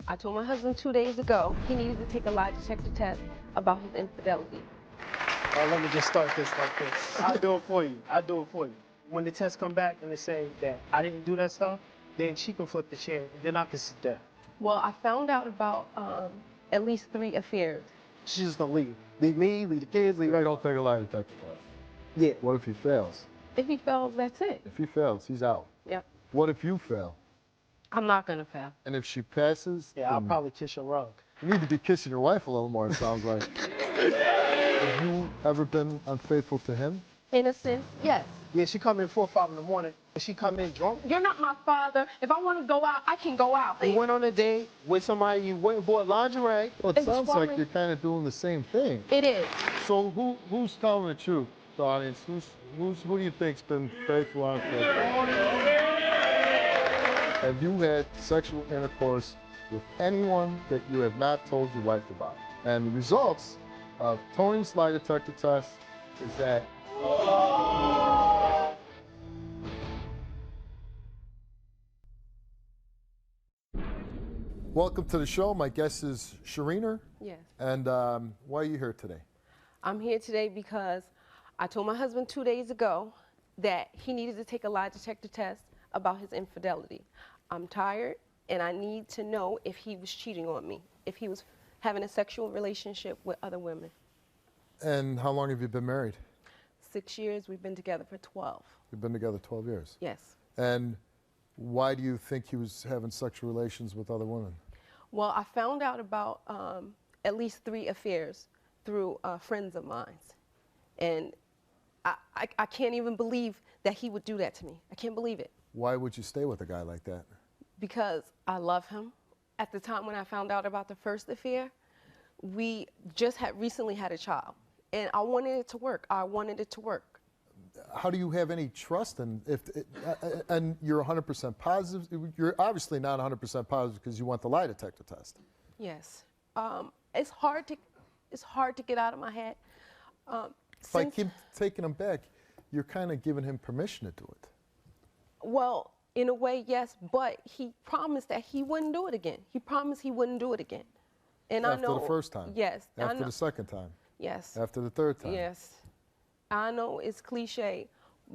I told my husband 2 days ago he needed to take a lie detector test about his infidelity. Let me just start this like this. I'll do it for you. I'll do it for you. When the test come back and they say that I didn't do that stuff, then she can flip the chair, and then I can sit there. Well, I found out about at least 3 affairs. She's just gonna leave. Leave me, leave the kids, leave They everything. don't take a lie detector test. Yeah. What if he fails? If he fails, that's it. If he fails, he's out. Yeah. What if you fail? I'm not gonna fail. And if she passes? Yeah, I'll probably kiss your rug. You need to be kissing your wife a little more, it sounds like. Have you ever been unfaithful to him? In a sense, yes. Yeah, she come in 4 or 5 in the morning, but she come in drunk. You're not my father. If I want to go out, I can go out. You went on a date with somebody, you went and bought lingerie. Well, it It's sounds funny. like you're kind of doing the same thing. It is. So who's telling the truth, the audience? Who do you think's been faithful or unfaithful? Have you had sexual intercourse with anyone that you have not told your wife about? And the results of Tony's lie detector test is that welcome to the show. My guest is Sherriner. Yes. And why are you here today? I'm here today because I told my husband 2 days ago that he needed to take a lie detector test about his infidelity. I'm tired and I need to know if he was cheating on me, if he was having a sexual relationship with other women. And how long have you been married? 6 years, we've been together for 12. You've been together 12 years. Yes. And why do you think he was having sexual relations with other women? Well, I found out about at least 3 affairs through friends of mine. And I can't even believe that he would do that to me. I can't believe it. Why would you stay with a guy like that? Because I love him. At the time when I found out about the first affair, we just had recently had a child. And I wanted it to work. I wanted it to work. How do you have any trust in and you're 100% positive? You're obviously not 100% positive because you want the lie detector test. Yes. It's hard to get out of my head. If I keep taking him back, you're kind of giving him permission to do it. Well, in a way, yes, but he promised that he wouldn't do it again. He promised he wouldn't do it again. And After I know the first time? Yes. After the second time? Yes. After the third time? Yes. I know it's cliche,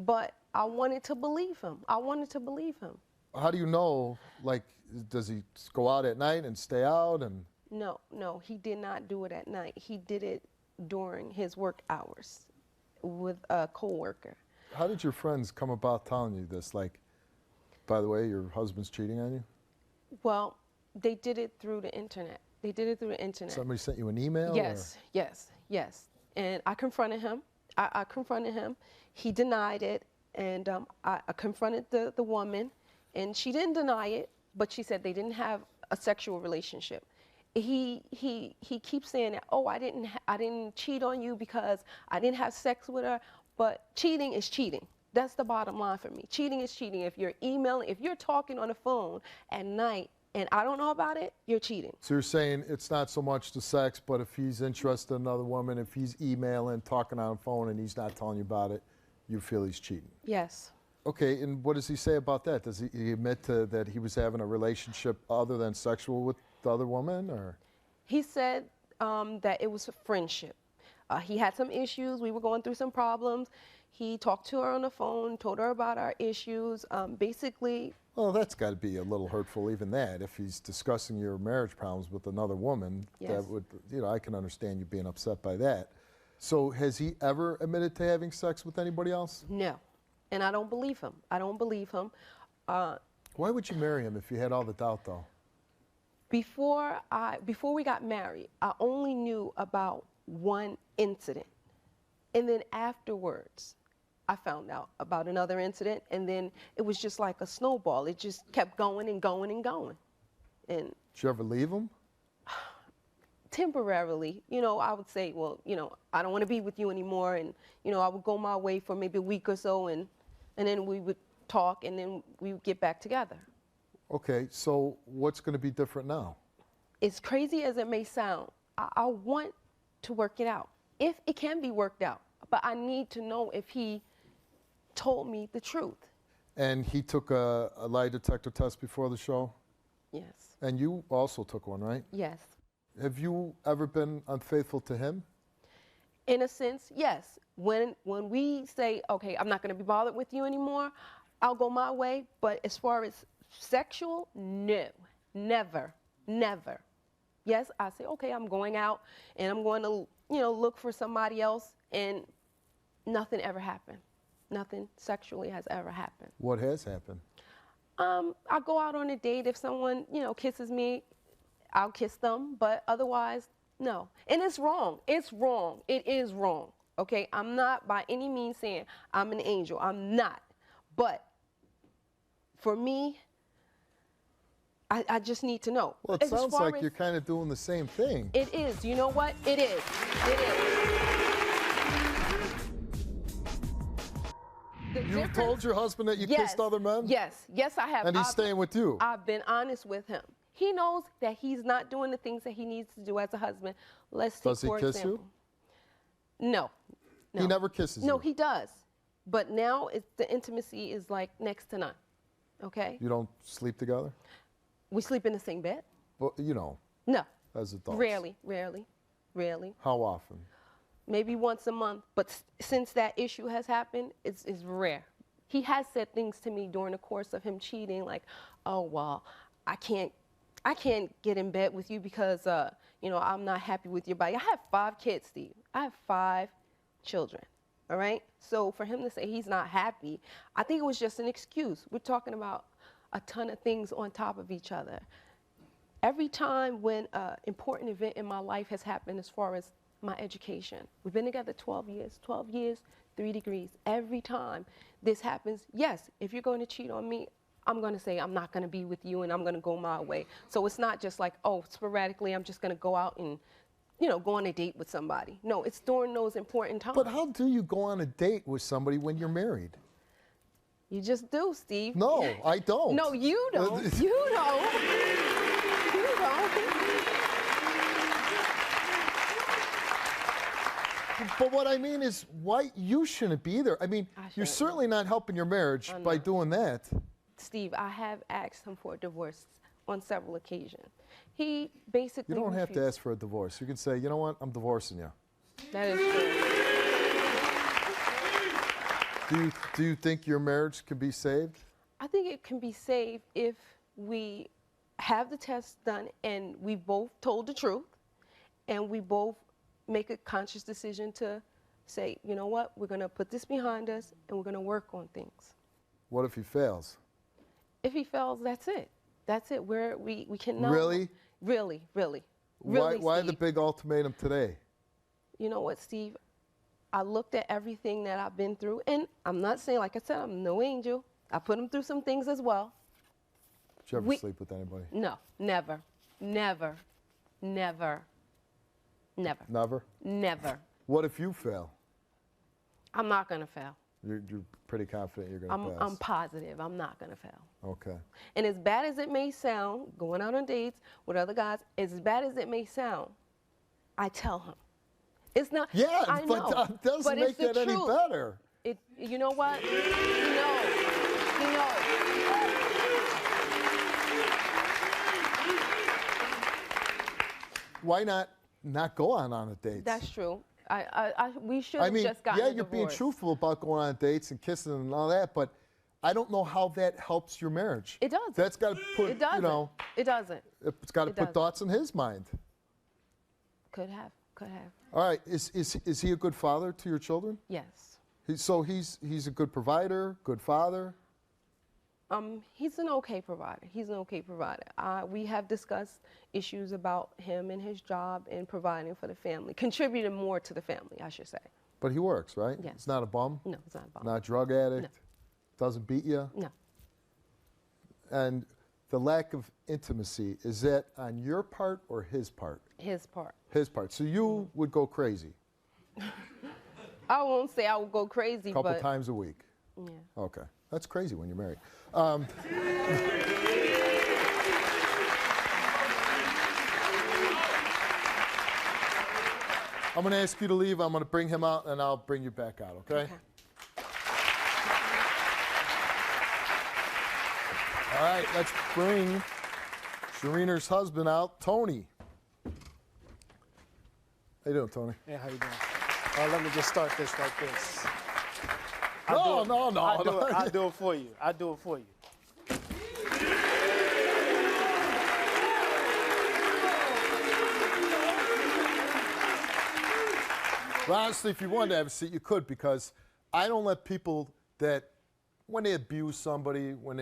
but I wanted to believe him. I wanted to believe him. How do you know, like, does he go out at night and stay out? And No, he did not do it at night. He did it during his work hours with a coworker. how did your friends come about telling you this? Like, by the way, your husband's cheating on you? Well, they did it through the internet. They did it through the internet. Somebody sent you an email? Yes, or? yes. And I confronted him. I confronted him. He denied it. And I confronted the woman. And she didn't deny it, but she said they didn't have a sexual relationship. He keeps saying that, oh, I didn't cheat on you because I didn't have sex with her. But cheating is cheating. That's the bottom line for me. Cheating is cheating. If you're emailing, if you're talking on the phone at night and I don't know about it, you're cheating. So you're saying it's not so much the sex, but if he's interested in another woman, if he's emailing, talking on the phone, and he's not telling you about it, you feel he's cheating? Yes. Okay, and what does he say about that? Does he admit that he was having a relationship other than sexual with the other woman, or? He said that it was a friendship. He had some issues. We were going through some problems. He talked to her on the phone, told her about our issues. Basically. Well, that's got to be a little hurtful, even that. If he's discussing your marriage problems with another woman, yes. That would, I can understand you being upset by that. So has he ever admitted to having sex with anybody else? No, and I don't believe him. I don't believe him. Why would you marry him if you had all the doubt, though? Before we got married, I only knew about one incident. And then afterwards, I found out about another incident, and then it was just like a snowball. It just kept going and going and going. And did you ever leave him? Temporarily, I would say, well, I don't want to be with you anymore, and, I would go my way for maybe a week or so, and then we would talk, and then we would get back together. Okay, so what's going to be different now? As crazy as it may sound, I want to work it out, if it can be worked out. But I need to know if he told me the truth. And he took a lie detector test before the show? Yes. And you also took one, right? Yes. Have you ever been unfaithful to him? In a sense, yes. When we say, okay, I'm not going to be bothered with you anymore, I'll go my way. But as far as sexual, no, never, never. Yes, I say, okay, I'm going out and I'm going to, look for somebody else, and nothing ever happened. Nothing sexually has ever happened. What has happened? I go out on a date. If someone, kisses me, I'll kiss them. But otherwise, no. And it's wrong. It's wrong. It is wrong. Okay? I'm not by any means saying I'm an angel. I'm not. But for me, I just need to know. Well, it sounds like you're kind of doing the same thing. It is. You know what? It is. It is. You told your husband that you kissed other men? Yes. Yes, I have. And he's staying with you? I've been honest with him. He knows that he's not doing the things that he needs to do as a husband. Let's take, for example. Does he kiss you? No. He never kisses you? No, he does. But now the intimacy is like next to none. Okay? You don't sleep together? We sleep in the same bed. Well, No. as adults. Rarely. How often? Maybe once a month. But since that issue has happened, it's rare. He has said things to me during the course of him cheating, like, oh, well, I can't get in bed with you because, I'm not happy with your body. I have 5 kids, Steve. I have 5 children, all right? So for him to say he's not happy, I think it was just an excuse. We're talking about a ton of things on top of each other. Every time when an important event in my life has happened as far as my education, we've been together 12 years, 3 degrees. Every time this happens, yes, if you're going to cheat on me, I'm going to say I'm not going to be with you and I'm going to go my way. So it's not just like, oh, sporadically I'm just going to go out and, go on a date with somebody. No, it's during those important times. But how do you go on a date with somebody when you're married? You just do, Steve. No, I don't. No, you don't. You don't. You don't. But what I mean is, why you shouldn't be there? I mean, you're certainly not helping your marriage by doing that. Steve, I have asked him for a divorce on several occasions. He basically You don't have to ask for a divorce. You can say, you know what, I'm divorcing you. That is true. Do you think your marriage can be saved? I think it can be saved if we have the test done and we both told the truth and we both make a conscious decision to say, you know what, we're going to put this behind us and we're going to work on things. What if he fails? If he fails, that's it. That's it. We cannot. Really? Really. Why Steve. the big ultimatum today? You know what, Steve? I looked at everything that I've been through, and I'm not saying, like I said, I'm no angel. I put him through some things as well. Did you ever sleep with anybody? No, never. What if you fail? I'm not going to fail. You're pretty confident you're going to pass? I'm positive I'm not going to fail. Okay. And as bad as it may sound, going out on dates with other guys, as bad as it may sound, I tell him. It's not. Yeah, I but know, that doesn't but make that any truth. better. You know what? He knows. Why not go on a date? That's true. We should have I mean, just gotten a you're being divorce. truthful about going on dates and kissing and all that, but I don't know how that helps your marriage. It doesn't. That's got to put, It doesn't. It doesn't. It's got to put thoughts in his mind. Could have. All right, is he a good father to your children? Yes. So he's a good provider, good father? He's an okay provider. We have discussed issues about him and his job and providing for the family, contributing more to the family, I should say. But he works, right? Yes. He's not a bum? No, he's not a bum. Not a drug addict? No. Doesn't beat you? No. And the lack of intimacy, is that on your part or his part? His part. His part. So you would go crazy? I won't say I would go crazy, Couple but times a week? Yeah. Okay. That's crazy when you're married. I'm going to ask you to leave. I'm going to bring him out, and I'll bring you back out, okay? All right, let's bring Sherriner's husband out, Tony. How you doing, Tony? Hey, how you doing? Let me just start this like this. No. I do it for you. I do it for you. But honestly, if you wanted to have a seat, you could, because I don't let people that, when they abuse somebody, when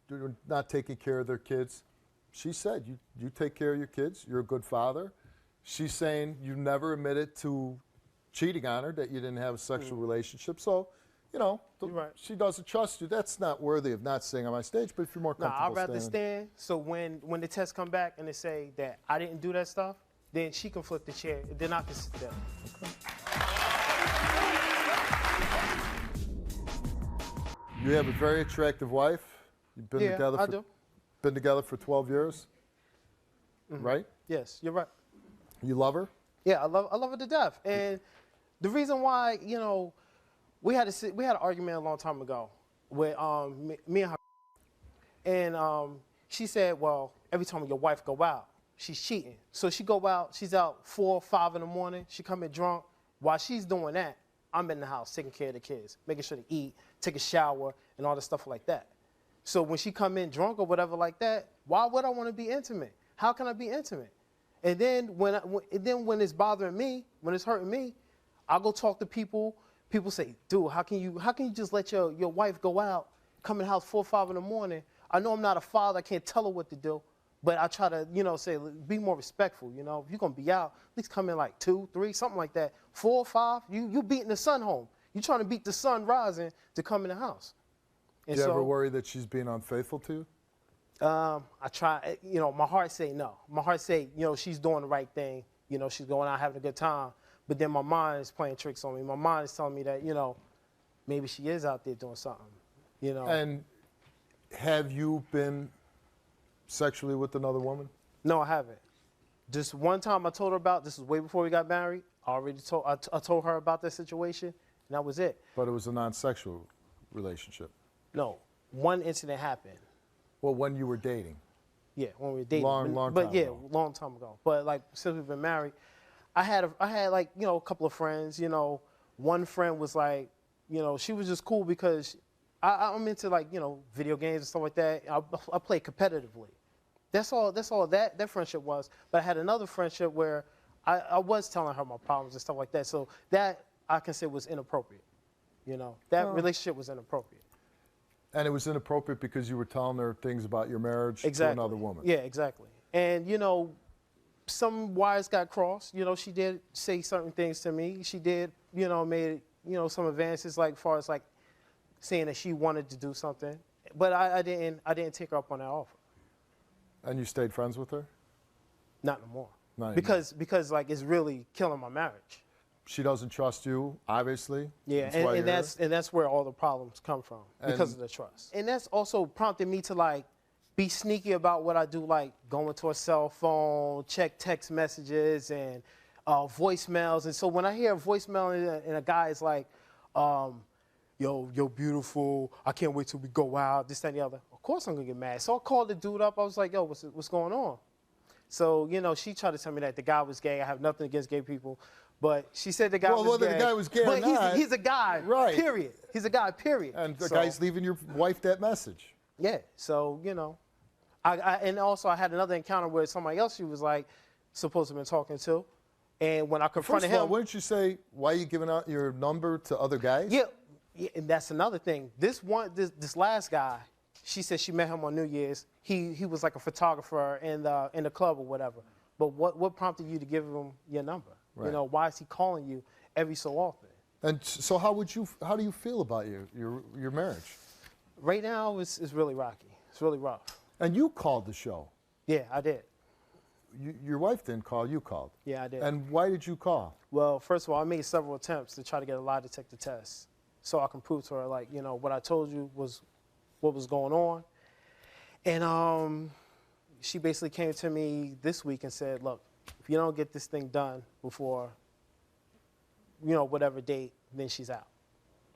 they're not taking care of their kids, she said, you take care of your kids, you're a good father. She's saying you never admitted to cheating on her, that you didn't have a sexual relationship. So, you know, Right. she doesn't trust you. That's not worthy of not staying on my stage, but if you're more comfortable I'd rather standing. stand. So when the tests come back and they say that I didn't do that stuff, then she can flip the chair. Then I can sit there. You have a very attractive wife. You've been together. I do. Been together for 12 years, right? Yes, you're right. You love her? Yeah, I love her to death. And the reason why, you know, we had an argument a long time ago with me and her. And she said, well, every time your wife go out, she's cheating. So she go out, she's out 4 or 5 in the morning. She come in drunk. While she's doing that, I'm in the house taking care of the kids, making sure they eat, take a shower, and all the stuff like that. So when she come in drunk or whatever like that, why would I want to be intimate? How can I be intimate? And then when it's bothering me, when it's hurting me, I go talk to people. People say, dude, how can you just let your wife go out, come in the house 4 or 5 in the morning? I know I'm not a father, I can't tell her what to do, but I try to, you know, say, be more respectful, you know. If you're gonna be out, at least come in like 2, 3, something like that. 4 or 5, you beating the sun home. You're trying to beat the sun rising to come in the house. And Do you ever worry that she's being unfaithful to you? I try, you know, my heart say no. My heart say, you know, she's doing the right thing. You know, she's going out having a good time. But then my mind is playing tricks on me. My mind is telling me that, you know, maybe she is out there doing something, you know. And have you been sexually with another woman? No, I haven't. Just one time I told her about, this was way before we got married. I told her about this situation, and that was it. But it was a non-sexual relationship. No, one incident happened. Well, when you were dating. Yeah, when we were dating. Long time ago. Long time ago. But like since we've been married, I had like, you know, a couple of friends. You know, one friend was like, you know, she was just cool because I'm into like, you know, video games and stuff like that. I play competitively. That's all that friendship was. But I had another friendship where I was telling her my problems and stuff like that. So that I can say was inappropriate. You know, that relationship was inappropriate. And it was inappropriate because you were telling her things about your marriage to another woman. Yeah, exactly. And, you know, some wires got crossed. You know, she did say certain things to me. She did, you know, made, you know, some advances, like, as far as, like, saying that she wanted to do something. But I didn't take her up on that offer. And you stayed friends with her? Not no more. Not because, like, it's really killing my marriage. She doesn't trust you, obviously. Yeah, and that's where all the problems come from, because of the trust. And that's also prompted me to like be sneaky about what I do, like going to a cell phone, check text messages and voicemails. And so when I hear a voicemail and a guy is like, yo, beautiful, I can't wait till we go out, this, that, and the other. Of course I'm gonna get mad. So I called the dude up. I was like, yo, what's going on? So, you know, she tried to tell me that the guy was gay. I have nothing against gay people. But she said the guy was gay. Well, whether the guy was gay or not. He's a guy, right. Period. He's a guy, period. And the guy's leaving your wife that message. Yeah, so, you know. And also I had another encounter where somebody else she was like supposed to have been talking to. And when I confronted him. Wouldn't you say, why are you giving out your number to other guys? Yeah, and that's another thing. This last guy, she said she met him on New Year's. He was like a photographer in the club or whatever. But what prompted you to give him your number? Right. You know, why is he calling you every so often? And so how do you feel about your marriage? Right now, it's really rocky. It's really rough. And you called the show. Yeah, I did. Your wife didn't call, you called. Yeah, I did. And why did you call? Well, first of all, I made several attempts to try to get a lie detector test so I can prove to her, like, you know, what I told you was what was going on. And she basically came to me this week and said, look, if you don't get this thing done before, you know, whatever date, then she's out.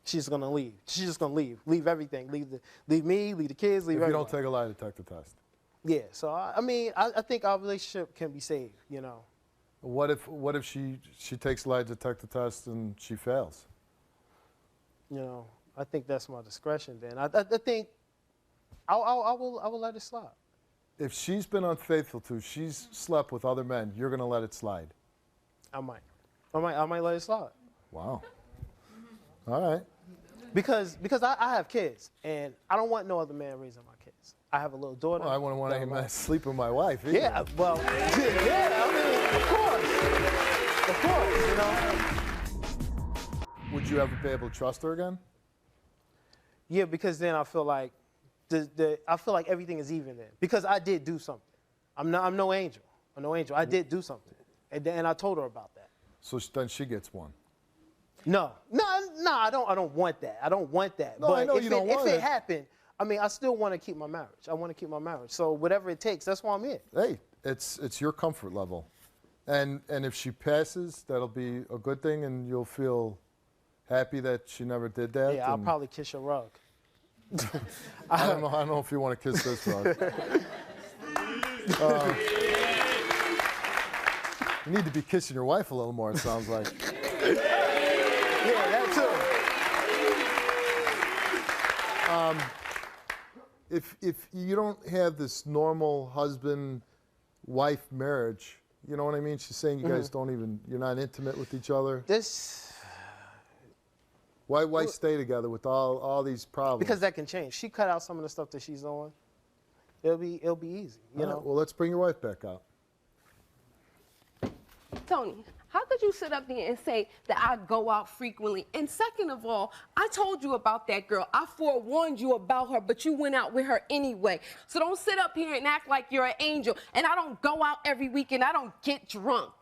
She's going to leave. She's just going to leave. Leave everything. Leave me, leave the kids, leave everything. If you don't take a lie detector test. Yeah, so I mean, I think our relationship can be saved, you know. What if she takes lie detector test and she fails? You know, I think that's my discretion. Then I think I will let it slide. If she's been unfaithful to, she's slept with other men, you're gonna let it slide? I might let it slide. Wow. All right. Because I have kids, and I don't want no other man raising my kids. I have a little daughter. Well, I wouldn't want any man sleep with my wife either. Yeah, well, yeah, I mean, of course, you know. Would you ever be able to trust her again? Yeah, because then I feel like I feel like everything is even then. Because I did do something. I'm no angel. I'm no angel. I did do something, and I told her about that. So then she gets one. No, I don't want that. I don't want that. No, but I know you don't want if it. it happened, I mean, I still want to keep my marriage. I want to keep my marriage. So whatever it takes, that's why I'm in. Hey, it's your comfort level, and if she passes, that'll be a good thing, and you'll feel happy that she never did that. Yeah, I'll probably kiss your rug. I don't know if you want to kiss this rug. You need to be kissing your wife a little more, it sounds like. Yeah, that too. If you don't have this normal husband-wife marriage, you know what I mean? She's saying you guys don't even, you're not intimate with each other. Why stay together with all these problems? Because that can change. She cut out some of the stuff that she's doing. It'll be easy, you know. Well, let's bring your wife back out. Tony, how could you sit up there and say that I go out frequently? And second of all, I told you about that girl. I forewarned you about her, but you went out with her anyway. So don't sit up here and act like you're an angel. And I don't go out every weekend. I don't get drunk.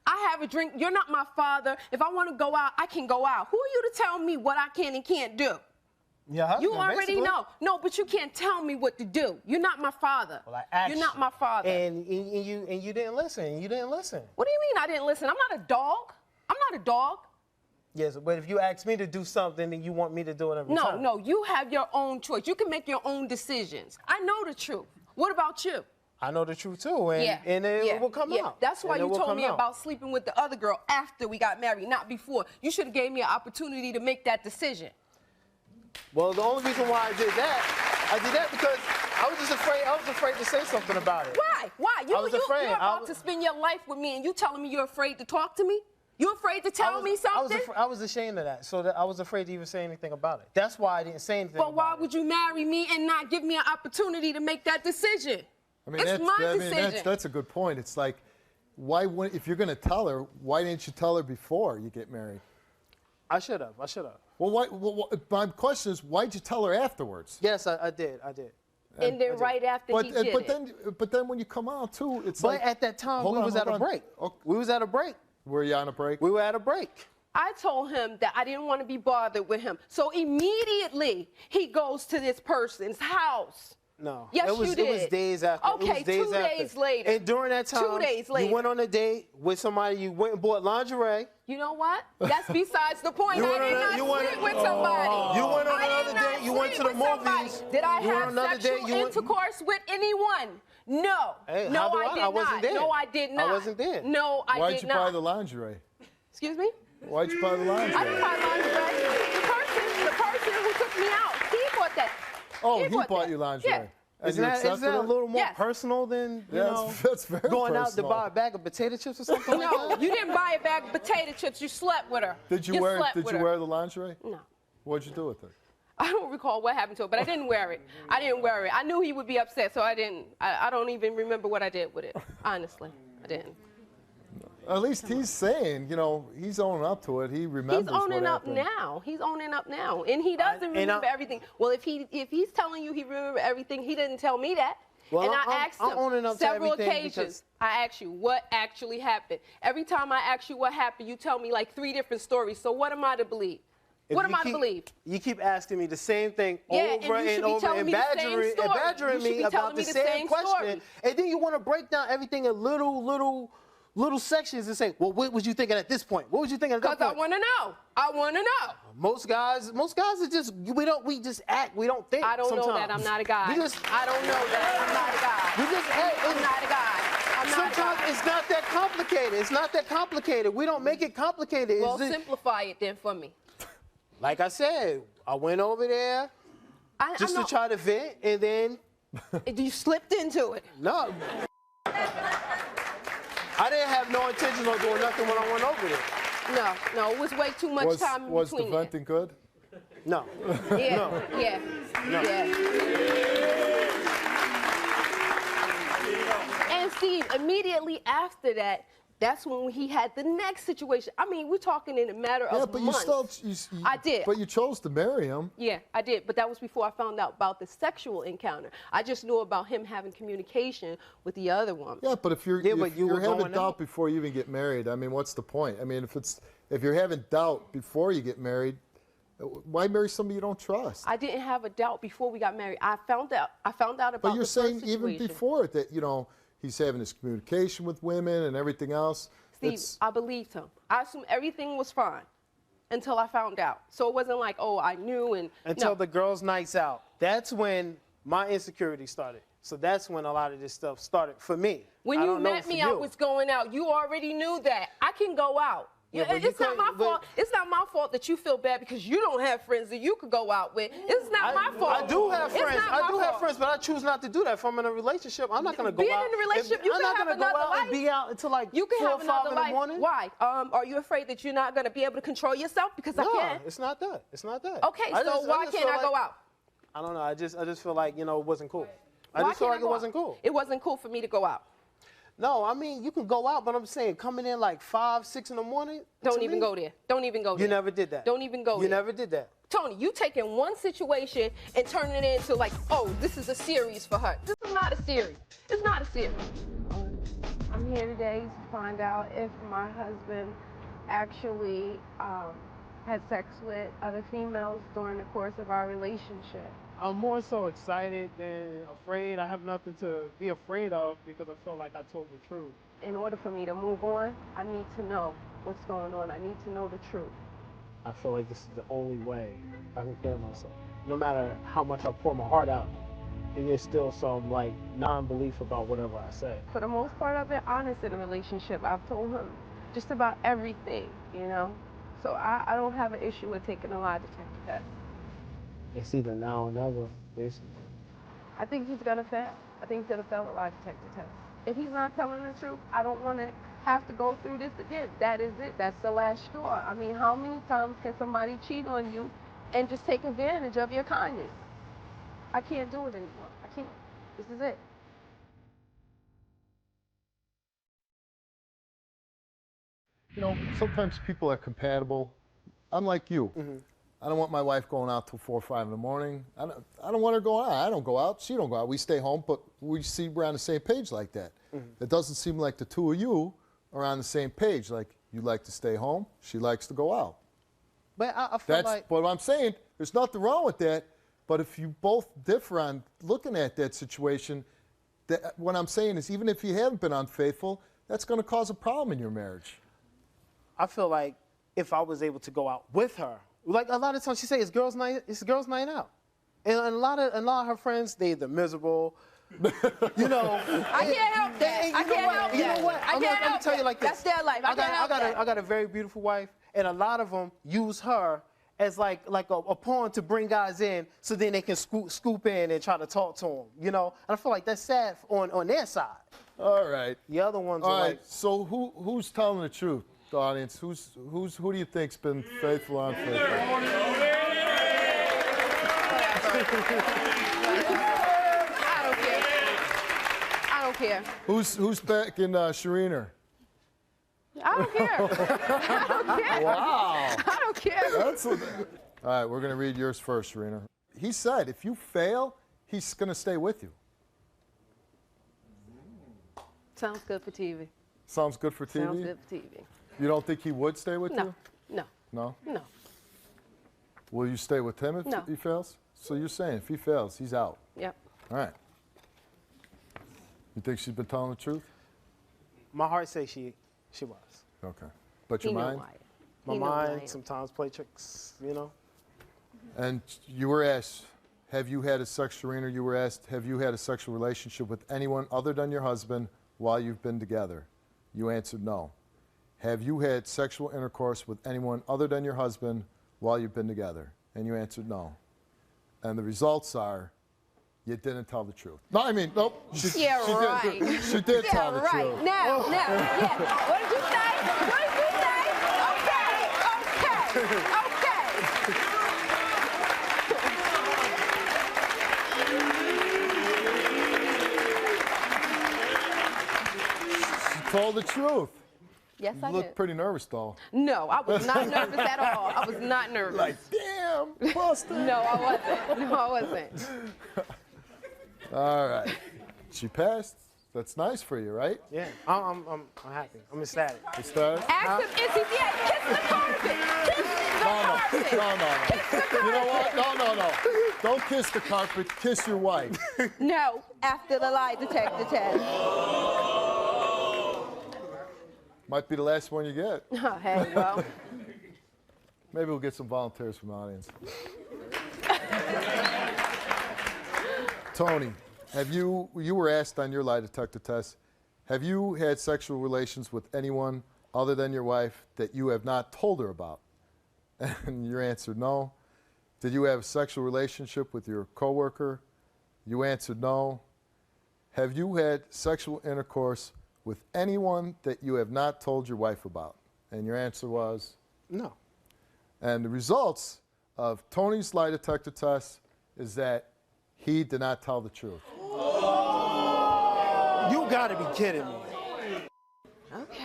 I have a drink. You're not my father. If I want to go out, I can go out. Who are you to tell me what I can and can't do? Yeah, you already know. No, but you can't tell me what to do. You're not my father. Well, I asked You're not my father. And you didn't listen. You didn't listen. What do you mean I didn't listen? I'm not a dog. I'm not a dog. Yes, but if you ask me to do something, then you want me to do it every time. No, you have your own choice. You can make your own decisions. I know the truth. What about you? I know the truth too, and it will come out. That's why And you it will told me come out. about sleeping with the other girl after we got married, not before. You should have gave me an opportunity to make that decision. Well, the only reason why I did that because I was just afraid. I was afraid to say something about it. Why? I was afraid. You're about to spend your life with me, and you telling me you're afraid to talk to me? You afraid to tell me something? I was ashamed of that, so that I was afraid to even say anything about it. That's why I didn't say anything. But why would you marry me and not give me an opportunity to make that decision? I mean, it's my decision. That's a good point. It's like, if you're going to tell her, why didn't you tell her before you get married? I should have. Well, my question is, why'd you tell her afterwards? Yes, I did. And then right after he did it. But then when you come out too, it's but like. But at that time, we was at a break. Okay. We was at a break. Were you on a break? We were at a break. I told him that I didn't want to be bothered with him. So immediately he goes to this person's house. No. Yes, you did. It was days after. Okay, 2 days later. And during that time, 2 days later, you went on a date with somebody. You went and bought lingerie. You know what? That's besides the point. I did not sleep with somebody. You went on another date. You went to the movies. Did I have sexual intercourse with anyone? No. Hey, no, I did I wasn't not. there. No, I did not. I wasn't there. No, I did not. Why'd you buy the lingerie? Excuse me? Why'd you buy the lingerie? I didn't buy lingerie. The person who took me out, he bought that. Oh, he bought you lingerie. Yeah. Isn't that a little more personal than that's very going personal. out to buy a bag of potato chips or something like that? No, you didn't buy a bag of potato chips. You slept with her. Did you wear the lingerie? No. What'd you do with it? I don't recall what happened to it, but I didn't wear it. I knew he would be upset, so I didn't. I don't even remember what I did with it. Honestly, I didn't. At least he's saying, he's owning up to it. He remembers. He's owning up now. He's owning up now, and he doesn't remember everything. Well, if he's telling you he remembers everything, he didn't tell me that. Well, and I asked him several occasions. I asked you what actually happened. Every time I ask you what happened, you tell me like 3 different stories. So what am I to believe? What am I to believe? You keep asking me the same thing over and over and badgering me about the same question. And then you want to break down everything in little little sections and say, well, what was you thinking at this point? What was you thinking at that Because point? I want to know. I want to know. Most guys are just, we just act, we don't think. I don't sometimes. know that. I'm not a guy. We just, I don't know that. I'm not a guy. we just act. I'm not a guy. I'm not a Sometimes guy. it's not that complicated. It's not that complicated. We don't make it complicated. Well, simplify it then for me. Like I said, I went over there just to try to vent, and then You slipped into it. no. I didn't have no intention of doing nothing when I went over there. No, it was way too much time in Was the between there. venting good? No. Yeah, No. yeah, No. yeah. And Steve, immediately after that, that's when he had the next situation. I mean, we're talking in a matter of But months. I did. But you chose to marry him. Yeah, I did, but that was before I found out about the sexual encounter. I just knew about him having communication with the other woman. Yeah, but if you're but you were having going doubt out. before you even get married, I mean, what's the point? I mean, if you're having doubt before you get married, why marry somebody you don't trust? I didn't have a doubt before we got married. I found out about But you're the saying first even situation. before that, he's having this communication with women and everything else. Steve, I believed him. I assumed everything was fine until I found out. So it wasn't like, oh, I knew and Until no. the girls' nights out. That's when my insecurity started. So that's when a lot of this stuff started for me. When I you don't know met for me, you. I was going out. You already knew that. I can go out. Yeah, but you It's not my couldn't- but- fault. It's not my fault that you feel bad because you don't have friends that you could go out with. It's not my fault. I do have It's friends. not I my do have fault. friends, but I choose not to do that. If I'm in a relationship, I'm not going to go Being out. in a relationship, you I'm can not have gonna go another out life. and be out until like You can 4 have or 5 another in the life. morning. Why? Are you afraid that you're not going to be able to control yourself? Because I No, can. it's not that. It's not that. Okay, I so just- why just can't feel I go like- out? I don't know. I just feel like, it wasn't cool. I Why just feel can't like go it wasn't out? cool. It wasn't cool for me to go out. No, I mean, you can go out, but I'm saying coming in like 5, 6 in the morning. Don't to even me, go there. Don't even go there. You never did that. Don't even go You there. never did that. Tony, you taking one situation and turning it into like, oh, this is a series for her. This is not a series. It's not a series. I'm here today to find out if my husband actually had sex with other females during the course of our relationship. I'm more so excited than afraid. I have nothing to be afraid of because I feel like I told the truth. In order for me to move on, I need to know what's going on. I need to know the truth. I feel like this is the only way I can clear myself. No matter how much I pour my heart out, there's still some like non-belief about whatever I say. For the most part, I've been honest in a relationship. I've told him just about everything, So I don't have an issue with taking a lie detector test. It's either now or never, basically. I think he's gonna fail. I think he's gonna fail a lie detector test. If he's not telling the truth, I don't want to have to go through this again. That is it. That's the last straw. I mean, how many times can somebody cheat on you and just take advantage of your kindness? I can't do it anymore. I can't. This is it. Sometimes people are compatible. I'm like you. I don't want my wife going out till 4 or 5 in the morning. I don't want her going out. I don't go out. She don't go out. We stay home, but we see we're on the same page like that. It doesn't seem like the two of you are on the same page. Like you like to stay home. She likes to go out. But I feel That's like what I'm saying. There's nothing wrong with that. But if you both differ on looking at that situation, what I'm saying is even if you haven't been unfaithful, that's going to cause a problem in your marriage. I feel like if I was able to go out with her, like a lot of times she say it's girls' night out, and a lot of her friends they're miserable. I can't help that. And I can't help that. You know what? I can't Let me help tell you that. like this. That's their life. I can't help that. I got a very beautiful wife, and a lot of them use her as like a pawn to bring guys in, so then they can scoop in and try to talk to them. And I feel like that's sad on their side. All right. The other ones All are right. like, So who's telling the truth, the audience? Who do you think's been faithful or unfaithful? I don't care. Who's back in Sherriner? I don't care. I don't care. Wow. I don't care. All right, we're going to read yours first, Sherriner. He said if you fail, he's going to stay with you. Sounds good for TV. Sounds good for TV? Sounds good for TV. You don't think he would stay with No, you? no, No? no. Will you stay with him if No. he fails? So you're saying if he fails, he's out. Yep. All right. You think she's been telling the truth? my heart says she She was. Okay. But He your know mind? why. My He know who I mind am. sometimes play tricks, you know. And you were asked, have you had a Sherriner, you were asked, have you had a sexual relationship with anyone other than your husband while you've been together? You answered no. Have you had sexual intercourse with anyone other than your husband while you've been together? And you answered no. And the results are, you didn't tell the truth. No, I mean, nope. Yeah, right. She did tell the right. truth. No, yeah. What did you say? What did you say? She told the truth. Yes, I You look did. pretty nervous, though. No, I was not nervous at all. I was not nervous. Like, damn, busted. No, I wasn't. No, I wasn't. All right. She passed. That's nice for you, right? Yeah, I'm happy. I'm ecstatic. It's that? Ask him, is he dead? Kiss the carpet. Kiss the carpet. No. You know what? No. Don't kiss the carpet. Kiss your wife. No, after the lie detector test. Might be the last one you get. Oh, hey, well. Maybe we'll get some volunteers from the audience. Tony, you were asked on your lie detector test, have you had sexual relations with anyone other than your wife that you have not told her about? And your answer, no. Did you have a sexual relationship with your coworker? You answered no. Have you had sexual intercourse with anyone that you have not told your wife about? And your answer was? No. And the results of Tony's lie detector test is that he did not tell the truth. You gotta be kidding me. Okay.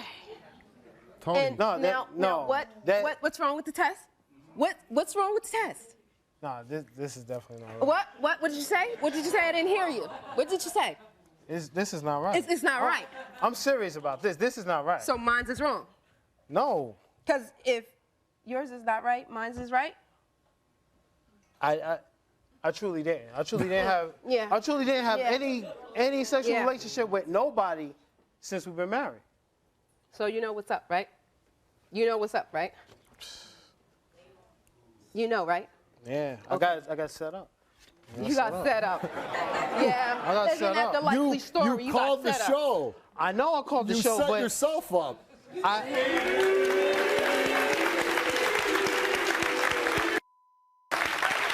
Tony, And No, that- now, no, what's wrong with the test? What's wrong with the test? Nah, this is definitely not right. What did you say? What did you say? I didn't hear you. What did you say? This is not right. It's not right. I'm serious about this. This is not right. So mine's is wrong. No. Because if yours is not right, mine's is right. I truly didn't. I truly didn't have. Yeah. I truly didn't have Yeah. any sexual Yeah. relationship with nobody since we've been married. So you know what's up, right? You know what's up, right? You know, right? Yeah. Okay. I got set up. You got set up. Yeah. I got Isn't set that up. the likely story? you got called the set up. show. I know I called the You show, set but yourself up.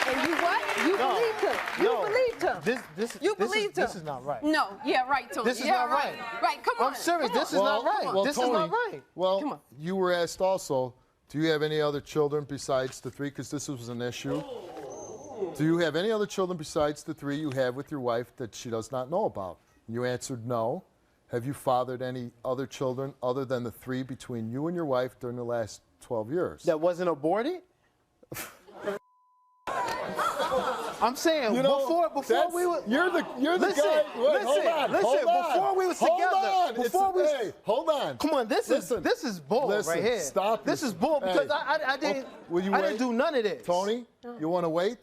And you what? You No. believed him. You No. believed him. You believed him. This is not right. No. Yeah, right, Tony. This is yeah, not right. right. Right. Come on. I'm serious. Come This on. is not right. This is Tony, not right. Well, Come on. you were asked also, do you have any other children besides the three? Because this was an issue. Do you have any other children besides the three you have with your wife that she does not know about? You answered no. Have you fathered any other children other than the three between you and your wife during the last 12 years? That wasn't aborted? I'm saying You know, before we were. You're the Listen, guy. Wait, hold listen, on, listen, hold on. before we was Hold together, on. before we was- Hey, hold on. Come on, this Listen. is bull Listen, right here. stop This this. is bull because Hey. I didn't Will you I wait? didn't do none of this. Tony, you want to wait?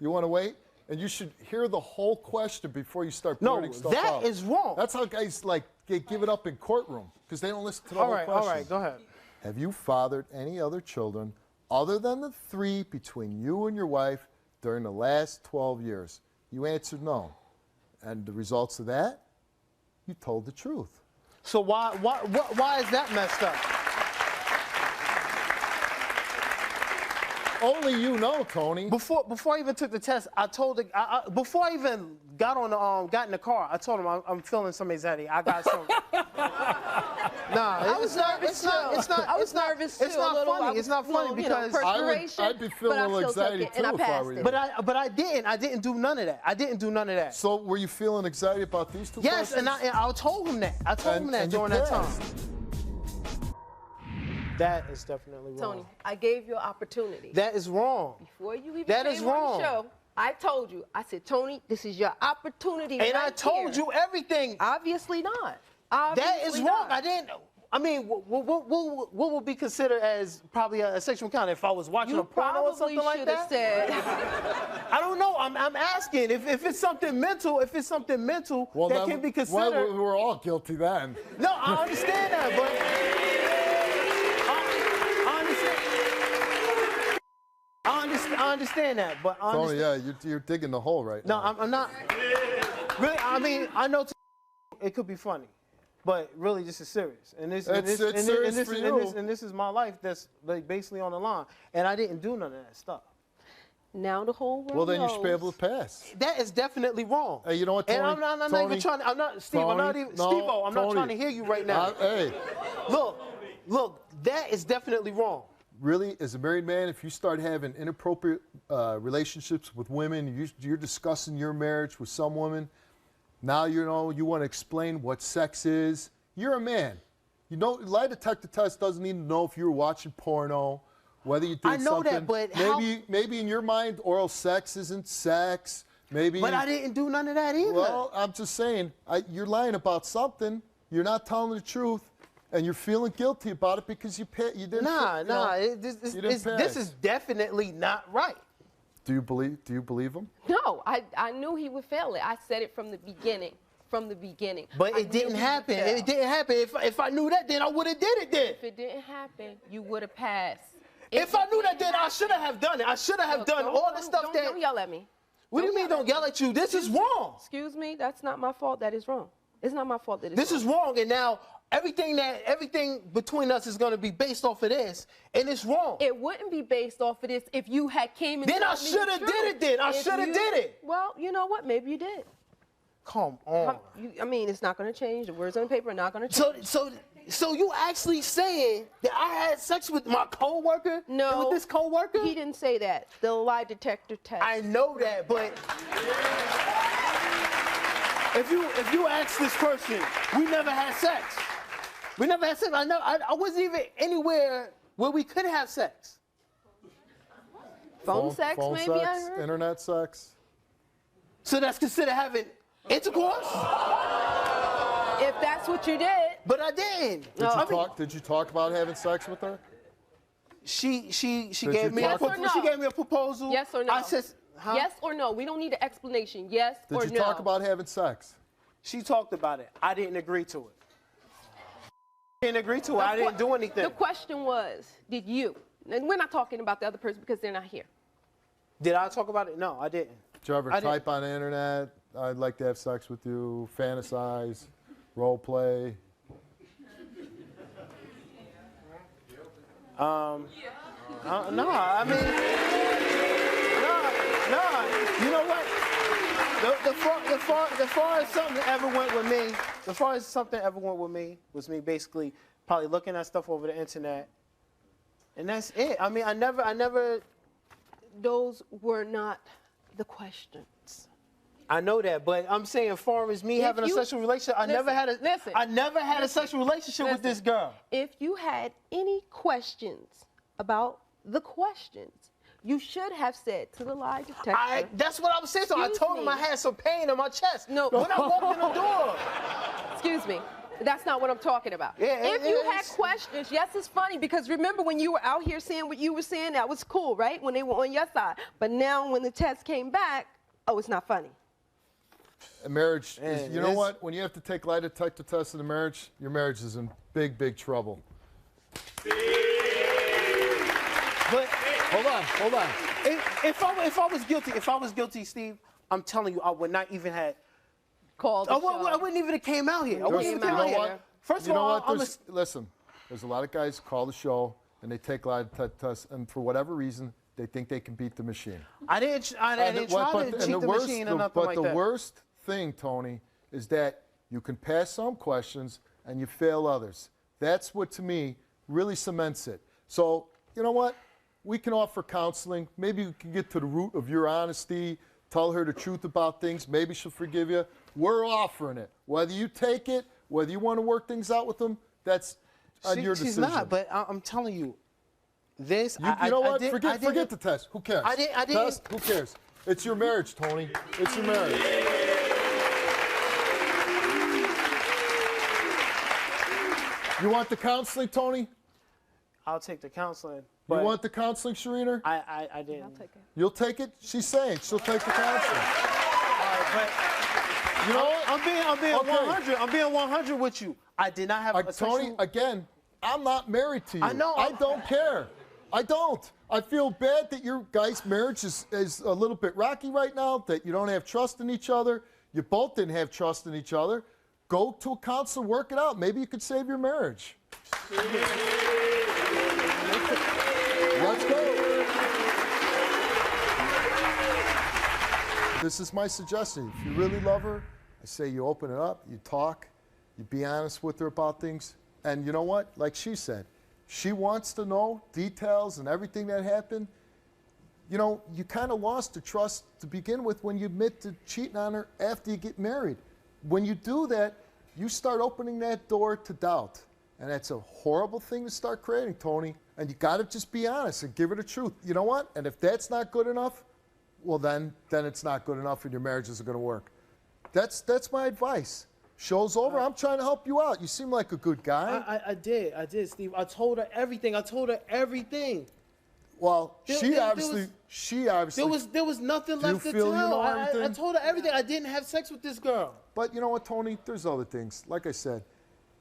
You want to wait? And you should hear the whole question before you start No, blurting stuff that out. is wrong. That's how guys like they give it up in courtroom because they don't listen to the all whole right, question. all right, go ahead. Have you fathered any other children other than the three between you and your wife during the last 12 years? You answered no. And the results of that, you told the truth. So why is that messed up? Only you know, Tony. Before I even took the test, I told before I even got in the car, I told him I'm feeling some anxiety. I got some. Nah, was nervous too. I was nervous too, It's a not little. I funny. was It's not full, funny you know, because perspiration, I'd be feeling but a little I still anxiety took it, and I too if I passed were it. you. but I didn't do none of that. I didn't do none of that. So were you feeling anxiety about these two Yes, questions? and I told him that. I told him that and you during that time. passed. That is definitely wrong. Tony, I gave you an opportunity. That is wrong. Before you even That came is on wrong. the show, I told you. I said, Tony, this is your opportunity. And I right told here. you everything. Obviously not. That is Obviously wrong. not. I mean, what would be considered as probably a sexual encounter if I was watching a porno or something like that? Said. I don't know. I'm asking if it's something mental. If it's something mental that can be considered. Well, we're all guilty then. No, I understand that, but I understand that, but Tony, yeah, you're digging the hole right now. No, I'm not. Really, I mean, I know it could be funny, but really, this is serious. And this is my life. That's like basically on the line, and I didn't do none of that stuff. Now the whole world Well, then you knows. should be able to pass. That is definitely wrong. Hey, you know what, Tony? And I'm not even trying. I'm not, Steve. I'm not even, Steve-O, I'm not trying to hear you right now. Hey. Look, that is definitely wrong. Really, as a married man, if you start having inappropriate relationships with women, you're discussing your marriage with some woman, now you want to explain what sex is. You're a man. You know, lie detector test doesn't even know if you were watching porno, whether you did something. I know that, but maybe in your mind, oral sex isn't sex. Maybe. But I didn't do none of that either. Well, I'm just saying, you're lying about something. You're not telling the truth. And you're feeling guilty about it because you didn't. This is definitely not right. Do you believe him? No, I knew he would fail it. I said it from the beginning. But it didn't happen. It didn't happen. If I knew that, then I would have did it then. If it didn't happen, you would have passed. If I knew that, then I should have done it. I should have done all the stuff that. Don't yell at me. What do you mean don't yell at you? This is wrong. Excuse me, that's not my fault. That is wrong. It's not my fault that it's This is wrong, and now everything between us is going to be based off of this, and it's wrong. It wouldn't be based off of this if you had came and Then I should have did it. Then I should have did it. Well, you know what? Maybe you did. Come on. I mean, it's not going to change. The words on paper are not going to change. So you actually saying that I had sex with my coworker? No. With this coworker? He didn't say that. The lie detector test. I know that, but if you ask this person, we never had sex. We never had sex. I wasn't even anywhere where we could have sex. Phone sex, phone maybe sex, I heard. internet sex. So that's considered having intercourse? If that's what you did. But I didn't. Did you talk about having sex with her? She gave me a proposal. Yes or no? I said, huh? Yes or no? We don't need an explanation. Yes or no? Did you talk about having sex? She talked about it. I didn't agree to it. I didn't do anything. The question was, did you? And we're not talking about the other person because they're not here. Did I talk about it? No, I didn't. Did you ever type on the internet, I'd like to have sex with you, fantasize, role play? No, I mean, no. You know what? The far as something ever went with me, was me basically probably looking at stuff over the internet, and that's it. I mean, I never. Those were not the questions. I know that, but I'm saying, as far as me having a sexual relationship, I never had a sexual relationship with this girl. If you had any questions about the questions, you should have said to the lie detector. That's what I was saying. So I told him I had some pain in my chest. No. When I walked in the door. Excuse me. That's not what I'm talking about. Yeah, if you had questions, yes, it's funny because remember when you were out here saying what you were saying, that was cool, right? When they were on your side. But now when the test came back, oh, it's not funny. A marriage, you know what? When you have to take lie detector tests in a marriage, your marriage is in big, big trouble. But Hold on. If I was guilty, Steve, I'm telling you, I would not even have called. I wouldn't even have came out here. I wouldn't even came out here. First of all, listen. There's a lot of guys who call the show and they take lie detector tests, and for whatever reason, they think they can beat the machine. I didn't try to cheat the machine or nothing like that. But the worst thing, Tony, is that you can pass some questions and you fail others. That's what, to me, really cements it. So, you know what? We can offer counseling. Maybe we can get to the root of your honesty, tell her the truth about things. Maybe she'll forgive you. We're offering it. Whether you take it, whether you want to work things out with them, that's on your decision. She's not, but I'm telling you, this. You know what? Forget the test. Who cares? I didn't. Test? Who cares? It's your marriage, Tony. It's your marriage. You want the counseling, Tony? I'll take the counseling. You But want the counseling, Sherriner? I didn't. I'll take it. You'll take it? She's saying she'll take the counseling. But You know what? I'm being Okay. 100. I'm being 100 with you. I did not have a Tony, sexual... again, I'm not married to you. I know. I don't care. I don't. I feel bad that your guys' marriage is a little bit rocky right now, that you don't have trust in each other. You both didn't have trust in each other. Go to a counselor, work it out. Maybe you could save your marriage. Let's go. This is my suggestion. If you really love her, I say you open it up, you talk, you be honest with her about things. And you know what? Like she said, she wants to know details and everything that happened. You know, you kind of lost the trust to begin with when you admit to cheating on her after you get married. When you do that, you start opening that door to doubt. And that's a horrible thing to start creating, Tony. And you got to just be honest and give her the truth. You know what? And if that's not good enough, well, then it's not good enough and your marriage isn't going to work. That's my advice. Show's over. I'm trying to help you out. You seem like a good guy. I did, Steve. I told her everything. Well, There she was- obviously. There was nothing Do you left to feel you tell. know I everything? told her everything. I didn't have sex with this girl. But you know what, Tony? There's other things. Like I said,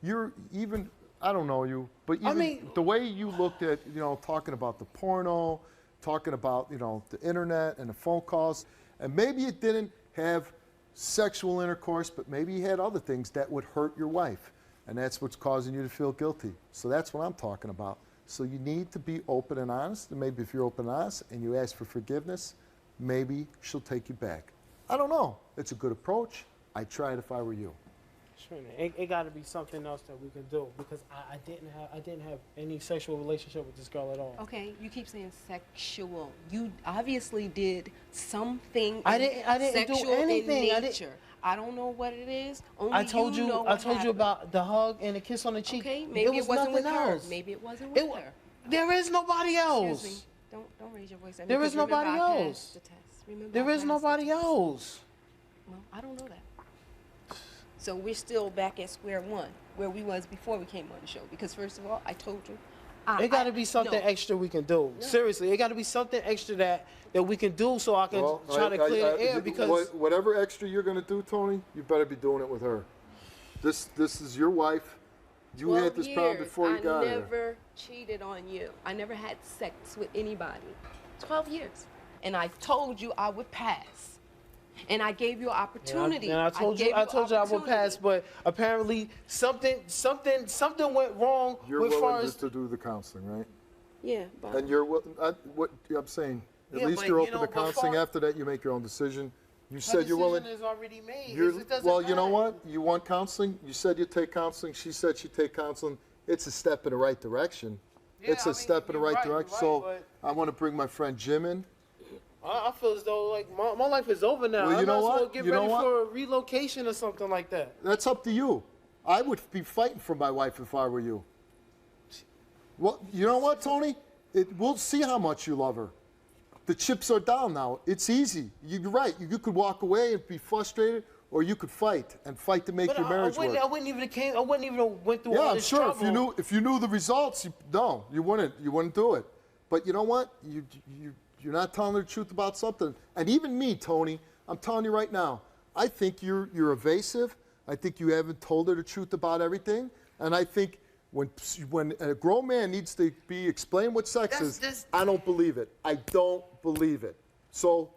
you're even. I don't know you, but even mean- the way you looked at, talking about the porno, talking about, the internet and the phone calls, and maybe you didn't have sexual intercourse, but maybe you had other things that would hurt your wife, and that's what's causing you to feel guilty. So that's what I'm talking about. So you need to be open and honest, and maybe if you're open and honest and you ask for forgiveness, maybe she'll take you back. I don't know. It's a good approach. I'd try it if I were you. Sure, it got to be something else that we can do because I didn't have any sexual relationship with this girl at all. Okay, you keep saying sexual. You obviously did something I didn't do sexual anything. in I nature. didn't- I don't know what it is. Only I told you. know I what told you happened. about the hug and the kiss on the cheek. Okay, There maybe was it wasn't with nothing her. else. Maybe it wasn't with her. There is nobody else. Excuse me. Don't raise your voice at me. There is because remember, nobody I else. passed the test. Remember, There I is passed the nobody test. else. Well, I don't know that. So we're still back at square one, where we was before we came on the show. Because first of all, I told you. It got to be something no. extra we can do. No. Seriously, it got to be something extra that we can do so I can try to clear the air because whatever extra you're going to do, Tony, you better be doing it with her. This is your wife. You had this problem before you got I her. never cheated on you. I never had sex with anybody. 12 years. And I told you I would pass. And I gave you an opportunity. And I told you I would pass, but apparently something went wrong You're with willing far just as to do the counseling, right? Yeah, but And you're what I'm saying. At Yeah, least but, you're you open know, to but counseling. far- After that, you make your own decision. You her said you're willing. decision is already made. You're, It doesn't well, you know matter. what? You want counseling. You said you'd take counseling. She said she'd take counseling. It's a step in the right direction. Yeah, It's I a mean, step in the you're right right, direction. you're So right, I want to bring my friend Jim in. I feel as though like my life is over now. Well, you I know might as well what? get You know ready what? for a relocation or something like that. That's up to you. I would be fighting for my wife if I were you. Well, you know what, Tony? We'll see how much you love her. The chips are down now. It's easy. You're right. You could walk away and be frustrated, or you could fight to make your marriage work. I wouldn't even went through all Yeah, I'm this sure. trouble. If you knew the results, you wouldn't do it. But you know what? You're not telling the truth about something. And even me, Tony, I'm telling you right now, I think you're evasive. I think you haven't told her the truth about everything. And I think when a grown man needs to be explained what sex is, I don't believe it. I don't believe it. So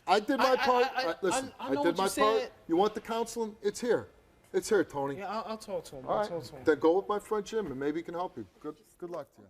I did my part. Listen, I know did what my you're part. saying. You want the counseling? It's here. It's here, Tony. Yeah, I'll talk to him. All right. Then go with my friend Jim, and maybe he can help you. Good luck to you.